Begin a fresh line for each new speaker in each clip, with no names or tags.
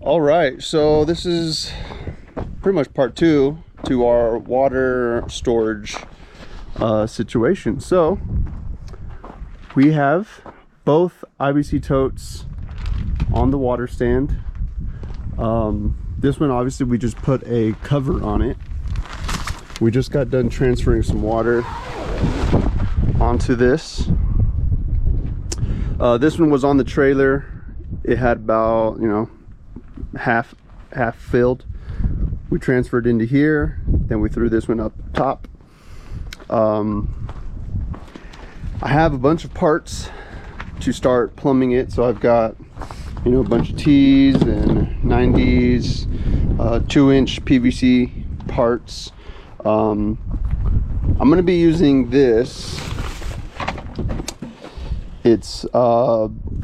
All right, so this is pretty much part two to our water storage situation. So we have both IBC totes on the water stand. This one, obviously, we just put a cover on it. We just got done transferring some water onto this. This one was on the trailer. It had about, half filled. We transferred into here, then we threw this one up top. I have a bunch of parts to start plumbing it, so I've got a bunch of T's and 90s, 2-inch PVC parts. I'm going to be using this. It's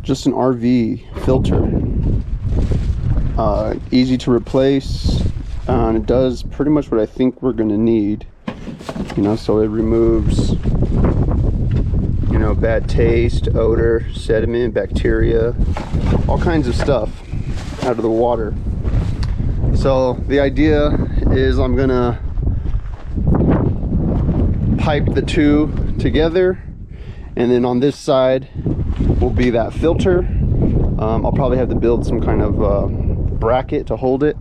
just an RV filter. Easy to replace, and it does pretty much what I think we're going to need. So it removes bad taste, odor, sediment, bacteria, all kinds of stuff out of the water. So the idea is I'm gonna pipe the two together, and then on this side will be that filter. I'll probably have to build some kind of bracket to hold it,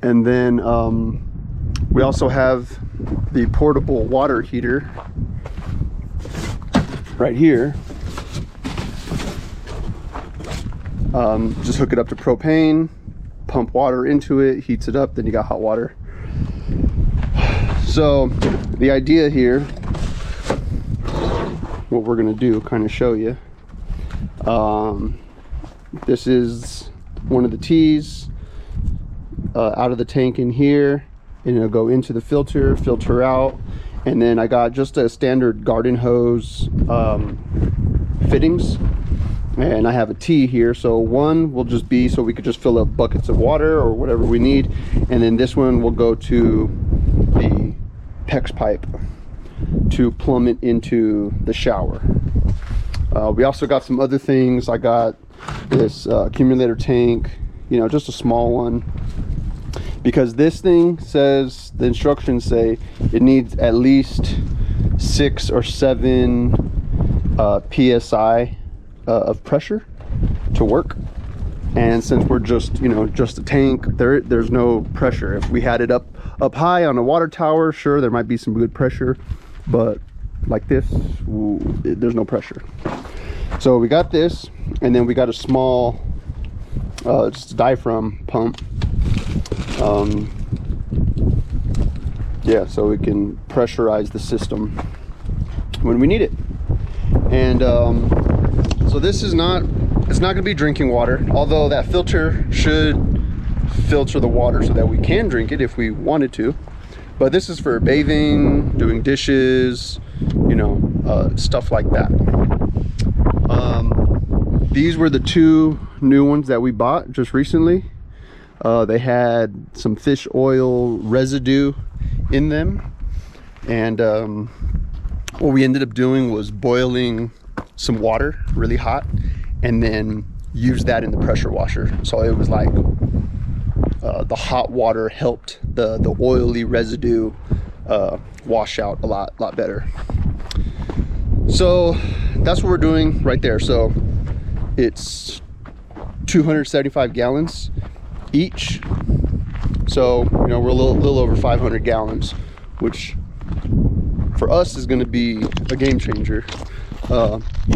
and then we also have the portable water heater right here. Just hook it up to propane, pump water into it, heats it up, then you got hot water. So the idea here, what we're gonna do, kind of show you. This is one of the T's out of the tank in here, and it'll go into the filter out. And then I got just a standard garden hose fittings, and I have a T here. So one will just be so we could just fill up buckets of water or whatever we need, and then this one will go to the PEX pipe to plumb it into the shower. We also got some other things. I got this accumulator tank, just a small one, because this thing says, the instructions say it needs at least 6 or 7 psi of pressure to work. And since we're just a tank, there's no pressure. If we had it up high on a water tower, sure, there might be some good pressure, but like this, there's no pressure. So we got this, and then we got a small just a diaphragm pump. Yeah, so we can pressurize the system when we need it. And so this is not, it's not going to be drinking water, although that filter should filter the water so that we can drink it if we wanted to. But this is for bathing, doing dishes, stuff like that. These were the 2 new ones that we bought just recently. They had some fish oil residue in them, and what we ended up doing was boiling some water really hot and then use that in the pressure washer. So it was like the hot water helped the oily residue wash out a lot better. So that's what we're doing right there. So it's 275 gallons each, so we're a little over 500 gallons, which for us is going to be a game changer.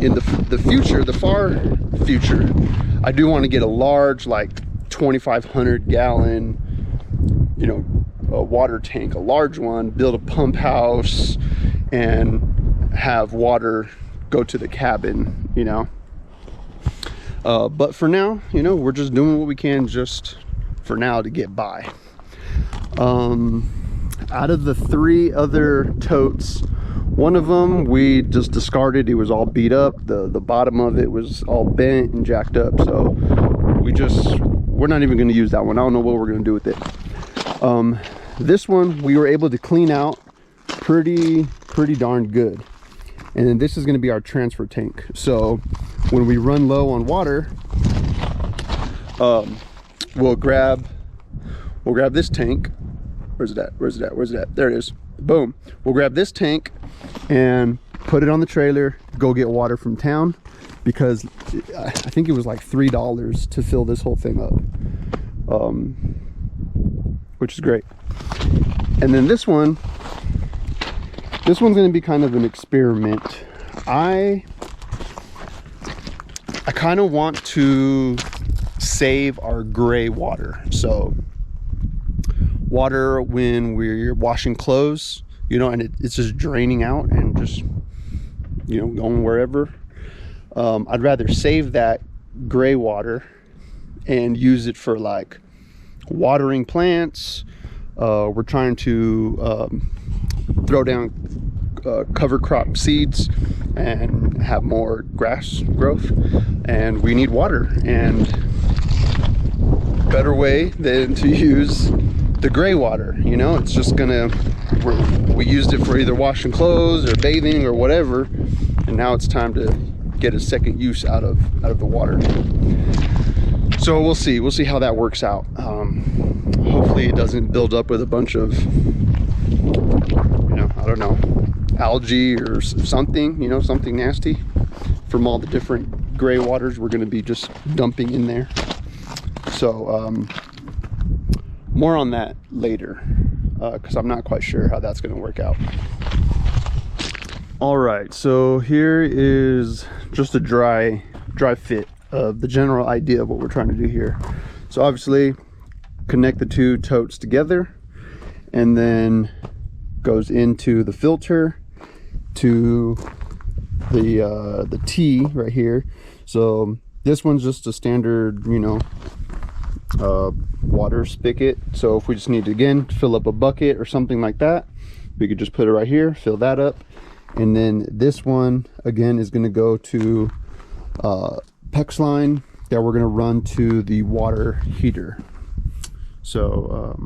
In the future, the far future, I do want to get a large, like 2,500 gallon a water tank, a large one, build a pump house and have water go to the cabin. But for now, we're just doing what we can just for now to get by. Out of the 3 other totes, one of them we just discarded. It was all beat up. The bottom of it was all bent and jacked up. So we're not even going to use that one. I don't know what we're going to do with it. This one we were able to clean out pretty darn good. And then this is going to be our transfer tank. So when we run low on water, we'll grab this tank. Where's it at? Where's it at? Where's it at? There it is. Boom. We'll grab this tank and put it on the trailer, go get water from town, because I think it was like $3 to fill this whole thing up, which is great. And then this one's going to be kind of an experiment. I kind of want to save our gray water. So water when we're washing clothes, you know, and it's just draining out and just, you know, going wherever. I'd rather save that gray water and use it for like watering plants. We're trying to throw down cover crop seeds and have more grass growth, and we need water, and better way than to use the gray water. You know, it's just gonna, we used it for either washing clothes or bathing or whatever, and now it's time to get a second use out of the water. So we'll see how that works out. Hopefully it doesn't build up with a bunch of, you know, I don't know, algae or something, you know, something nasty from all the different gray waters we're going to be just dumping in there. So more on that later, because I'm not quite sure how that's going to work out. All right, so here is just a dry fit of the general idea of what we're trying to do here. So obviously connect the two totes together, and then goes into the filter to the T right here. So this one's just a standard, you know, water spigot. So if we just need to, again, fill up a bucket or something like that, we could just put it right here, fill that up. And then this one again is going to go to PEX line that we're going to run to the water heater. So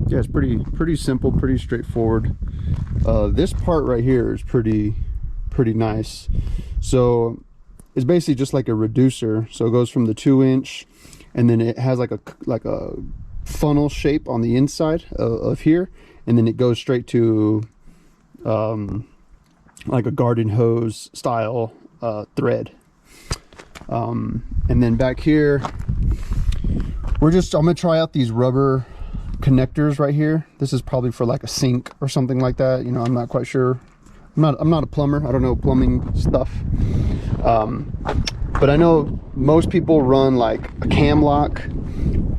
yeah, it's pretty simple, pretty straightforward. This part right here is pretty nice. So it's basically just like a reducer. So it goes from the 2-inch, and then it has like a funnel shape on the inside of here, and then it goes straight to like a garden hose style thread. And then back here, I'm gonna try out these rubber connectors right here. This is probably for like a sink or something like that, you know. I'm not quite sure. I'm not a plumber. I don't know plumbing stuff, but I know most people run like a cam lock,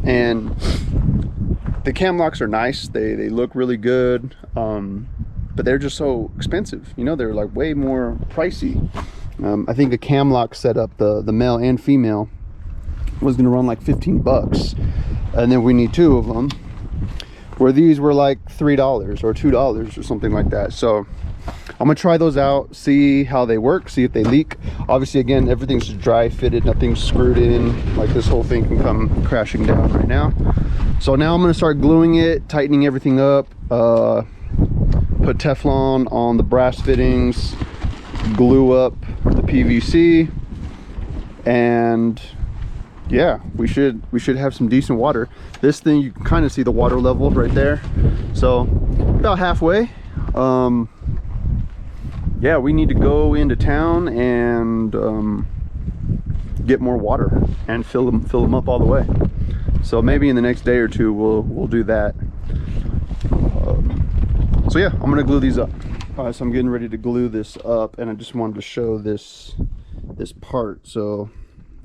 and the cam locks are nice. They look really good, but they're just so expensive, you know. They're like way more pricey. I think a cam lock setup, the male and female, was gonna run like 15 bucks, and then we need 2 of them, where these were like $3 or $2 or something like that. So I'm gonna try those out, see how they work, see if they leak. Obviously, again, everything's dry fitted, nothing's screwed in. Like this whole thing can come crashing down right now. So now I'm gonna start gluing it, tightening everything up, put Teflon on the brass fittings, glue up the PVC, and yeah, we should have some decent water. This thing, you can kind of see the water level right there, so about halfway. Yeah, we need to go into town and get more water and fill them up all the way. So maybe in the next day or two we'll do that. So yeah, I'm gonna glue these up. All right, so I'm getting ready to glue this up, and I just wanted to show this part so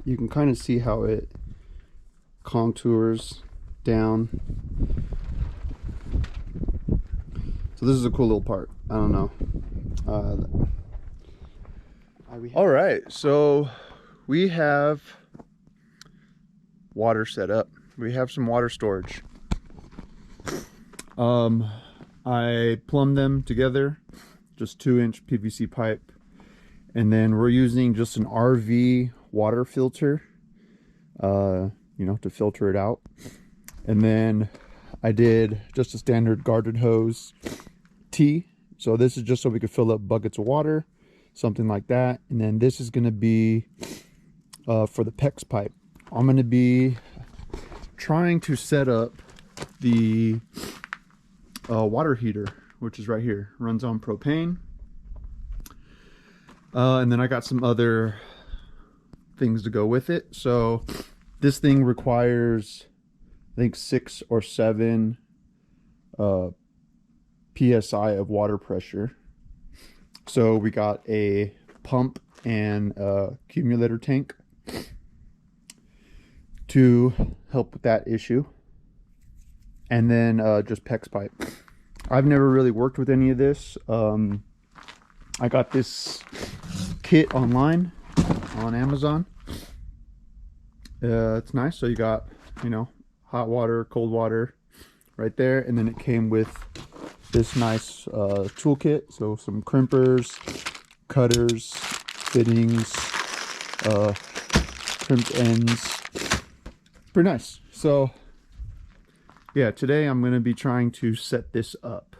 you can kind of see how it contours down. So this is a cool little part. I don't know. All right, so we have water set up. We have some water storage. I plumbed them together, just 2-inch PVC pipe, and then we're using just an RV water filter, you know, to filter it out. And then I did just a standard garden hose T. So this is just so we could fill up buckets of water, something like that. And then this is going to be for the PEX pipe. I'm going to be trying to set up the water heater, which is right here. Runs on propane. And then I got some other things to go with it. So this thing requires, I think, 6 or 7 psi of water pressure. So we got a pump and a accumulator tank to help with that issue, and then just PEX pipe. I've never really worked with any of this. I got this kit online on Amazon. It's nice. So you got, you know, hot water, cold water right there, and then it came with this nice toolkit. So some crimpers, cutters, fittings, crimped ends. Pretty nice. So yeah, today I'm going to be trying to set this up.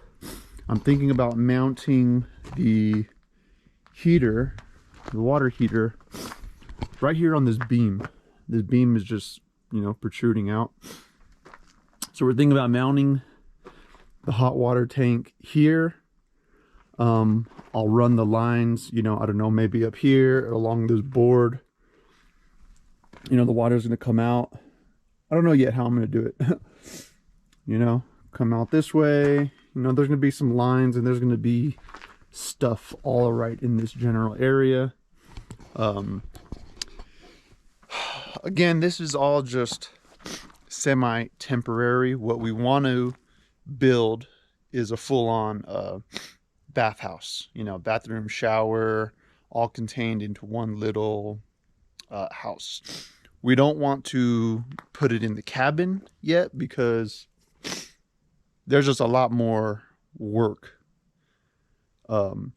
I'm thinking about mounting the heater, the water heater, right here on this beam. This beam is just, you know, protruding out. So we're thinking about mounting the hot water tank here. I'll run the lines, you know, I don't know, maybe up here along this board. You know, the water's going to come out. I don't know yet how I'm going to do it. You know, come out this way. You know, there's going to be some lines, and there's going to be stuff all right in this general area. Again, this is all just semi-temporary. What we want to build is a full-on bathhouse. You know, bathroom, shower, all contained into one little house. We don't want to put it in the cabin yet because there's just a lot more work to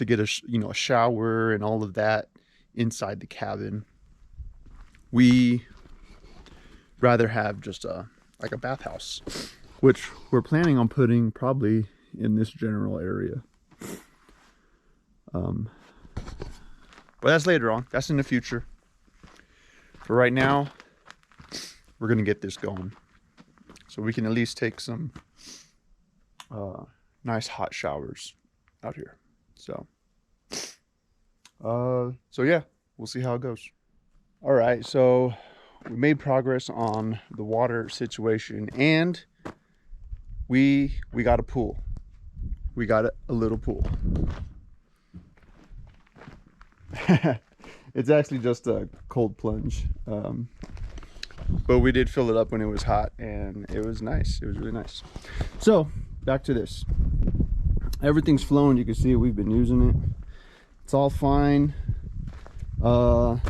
get a shower and all of that inside the cabin. We rather have just like a bathhouse, which we're planning on putting probably in this general area. But that's later on. That's in the future. For right now, we're gonna get this going, so we can at least take some nice hot showers out here. So yeah, we'll see how it goes. All right, so we made progress on the water situation, and we got a pool. We got a little pool. It's actually just a cold plunge, but we did fill it up when it was hot, and it was nice. It was really nice. So back to this. Everything's flowing. You can see we've been using it. It's all fine.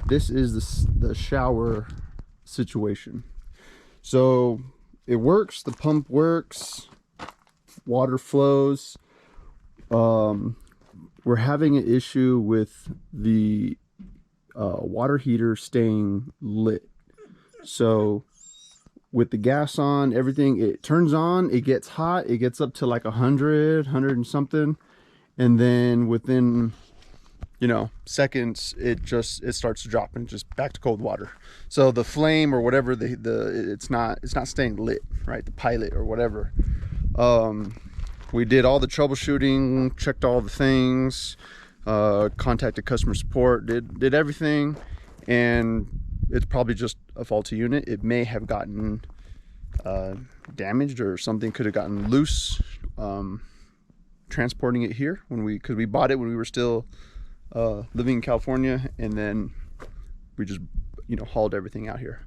This is the shower situation. So it works. The pump works. Water flows. We're having an issue with the water heater staying lit. So with the gas on, everything, it turns on, it gets hot, it gets up to like 100 and something, and then within, you know, seconds, it starts dropping just back to cold water. So the flame or whatever, it's not staying lit, right? The pilot or whatever. We did all the troubleshooting, checked all the things, contacted customer support, did everything, and it's probably just a faulty unit. It may have gotten damaged, or something could have gotten loose transporting it here because we bought it when we were still living in California, and then we just, you know, hauled everything out here.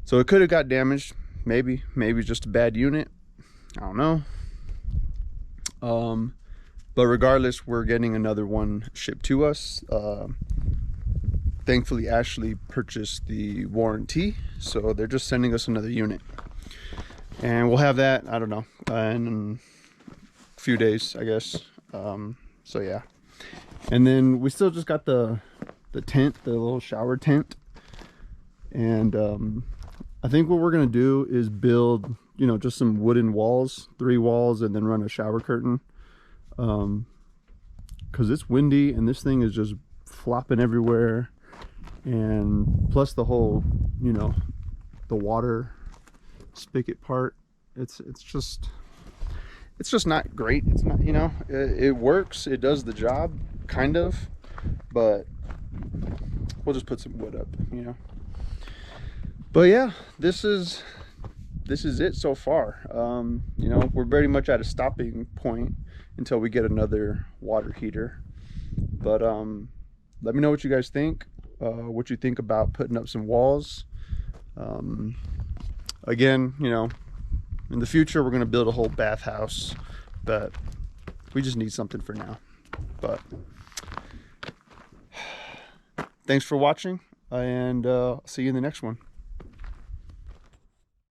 So it could have got damaged. Maybe just a bad unit. I don't know. But regardless, we're getting another one shipped to us. Thankfully, Ashley purchased the warranty, so they're just sending us another unit, and we'll have that, I don't know, in a few days, I guess. So yeah, and then we still just got the tent, the little shower tent, and I think what we're gonna do is build, you know, just some wooden walls, 3 walls, and then run a shower curtain, because it's windy and this thing is just flopping everywhere. And plus the whole, you know, the water spigot part. It's just not great. It's not, you know, it works, it does the job kind of, but we'll just put some wood up, you know. But yeah, this is it so far. You know, we're very much at a stopping point until we get another water heater. But let me know what you guys think, what you think about putting up some walls. Again, you know, in the future we're going to build a whole bathhouse, but we just need something for now. But thanks for watching, and see you in the next one.